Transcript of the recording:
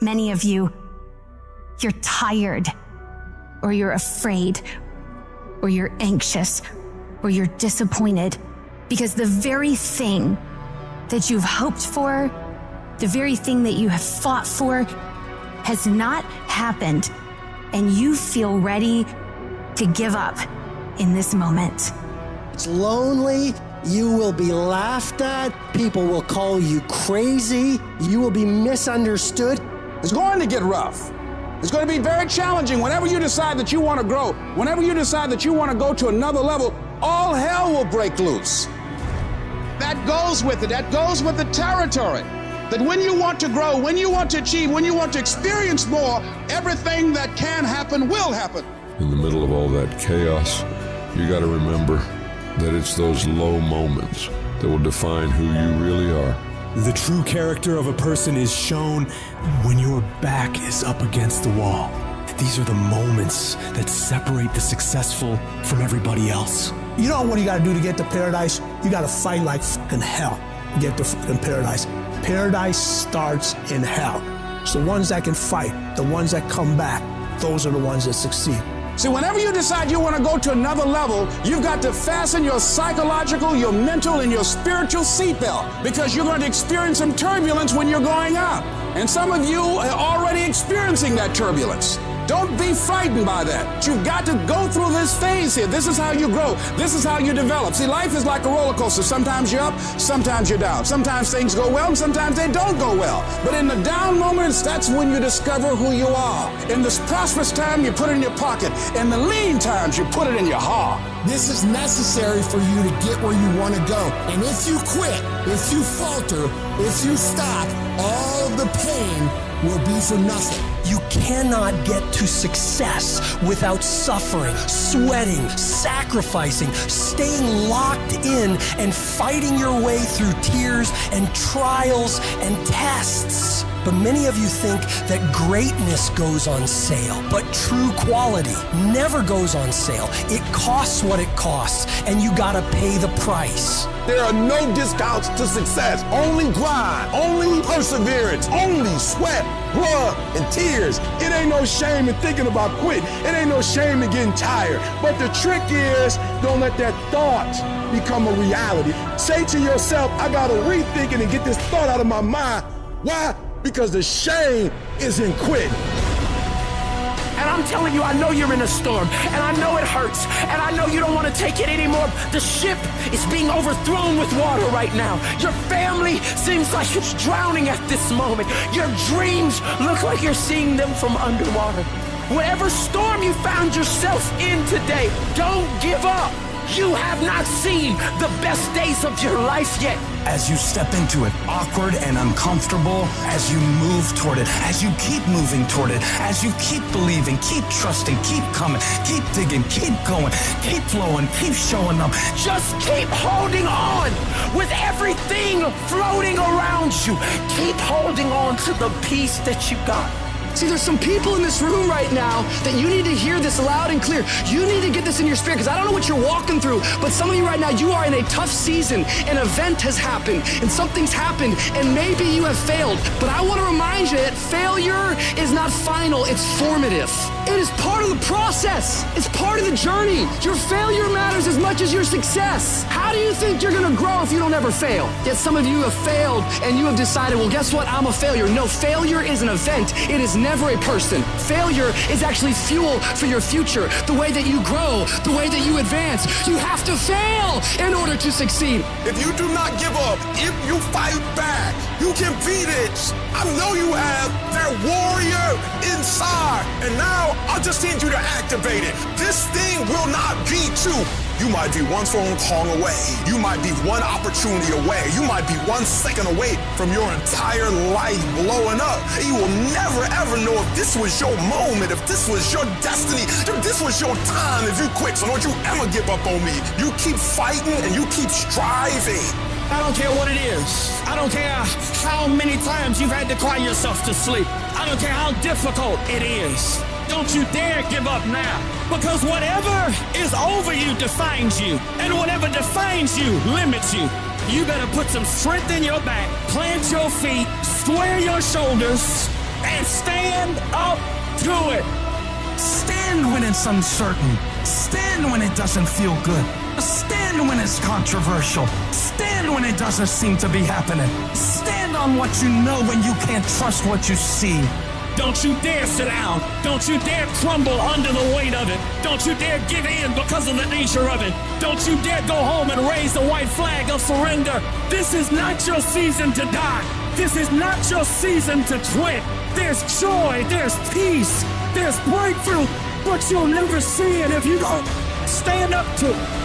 Many of you, you're tired, or you're afraid, or you're anxious, or you're disappointed because the very thing that you've hoped for, the very thing that you have fought for has not happened, and you feel ready to give up in this moment. It's lonely. You will be laughed at. People will call you crazy. You will be misunderstood. It's going to get rough. It's going to be very challenging. Whenever you decide that you want to grow, whenever you decide that you want to go to another level, all hell will break loose. That goes with it. That goes with the territory. That when you want to grow, when you want to achieve, when you want to experience more, everything that can happen will happen. In the middle of all that chaos, you got to remember that it's those low moments that will define who you really are. The true character of a person is shown when your back is up against the wall. These are the moments that separate the successful from everybody else. You know what you gotta do to get to paradise? You gotta fight like fucking hell to get to fucking paradise. Paradise starts in hell. It's the ones that can fight, the ones that come back, those are the ones that succeed. See, whenever you decide you want to go to another level, you've got to fasten your psychological, your mental, and your spiritual seatbelt, because you're going to experience some turbulence when you're going up. And some of you are already experiencing that turbulence. Don't be frightened by that. You've got to go through this phase here. This is how you grow. This is how you develop. See, life is like a roller coaster. Sometimes you're up, sometimes you're down. Sometimes things go well, and sometimes they don't go well. But in the down moments, that's when you discover who you are. In this prosperous time, you put it in your pocket. In the lean times, you put it in your heart. This is necessary for you to get where you want to go. And if you quit, if you falter, if you stop, all the pain will be for nothing. You cannot get to success without suffering, sweating, sacrificing, staying locked in, and fighting your way through tears and trials and tests. But many of you think that greatness goes on sale, but true quality never goes on sale. It costs what it costs, and you gotta pay the price. There are no discounts to success. Only grind, only perseverance, only sweat, blood, and tears. It ain't no shame in thinking about quitting. It ain't no shame in getting tired. But the trick is, don't let that thought become a reality. Say to yourself, I gotta rethink it and get this thought out of my mind. Why? Because the shame is in quitting. And I'm telling you, I know you're in a storm, and I know it hurts, and I know you don't want to take it anymore. The ship is being overthrown with water right now. Your family seems like it's drowning at this moment. Your dreams look like you're seeing them from underwater. Whatever storm you found yourself in today, don't give up. You have not seen the best days of your life yet. As you step into it, awkward and uncomfortable, as you move toward it, as you keep moving toward it, as you keep believing, keep trusting, keep coming, keep digging, keep going, keep flowing, keep showing up. Just keep holding on with everything floating around you. Keep holding on to the peace that you got. See, there's some people in this room right now that you need to hear this loud and clear. You need to get this in your spirit, because I don't know what you're walking through, but some of you right now, you are in a tough season. An event has happened, and something's happened, and maybe you have failed. But I want to remind you that failure is not final, it's formative. It is part of the process. It's part of the journey. Your failure matters as much as your success. How do you think you're going to grow if you don't ever fail? Yet some of you have failed, and you have decided, well, guess what? I'm a failure. No, failure is an event. It is never a person. Failure is actually fuel for your future. The way that you grow, the way that you advance. You have to fail in order to succeed. If you do not give up, if you fight back, you can beat it. I know you have that warrior inside. And now I just need you to activate it. This thing will not be two. You might be one phone call away. You might be one opportunity away. You might be 1 second away from your entire life blowing up. You will never ever know if this was your moment, if this was your destiny, if this was your time. If you quit, so don't you ever give up on me. You keep fighting and you keep striving. I don't care what it is. I don't care how many times you've had to cry yourself to sleep. I don't care how difficult it is. Don't you dare give up now, because whatever is over you defines you, and whatever defines you limits you. You better put some strength in your back, plant your feet, square your shoulders, and stand up to it. Stand when it's uncertain. Stand when it doesn't feel good. Stand when it's controversial. Stand when it doesn't seem to be happening. Stand on what you know when you can't trust what you see. Don't you dare sit down. Don't you dare crumble under the weight of it. Don't you dare give in because of the nature of it. Don't you dare go home and raise the white flag of surrender. This is not your season to die. This is not your season to quit. There's joy, there's peace, there's breakthrough, but you'll never see it if you don't stand up to it.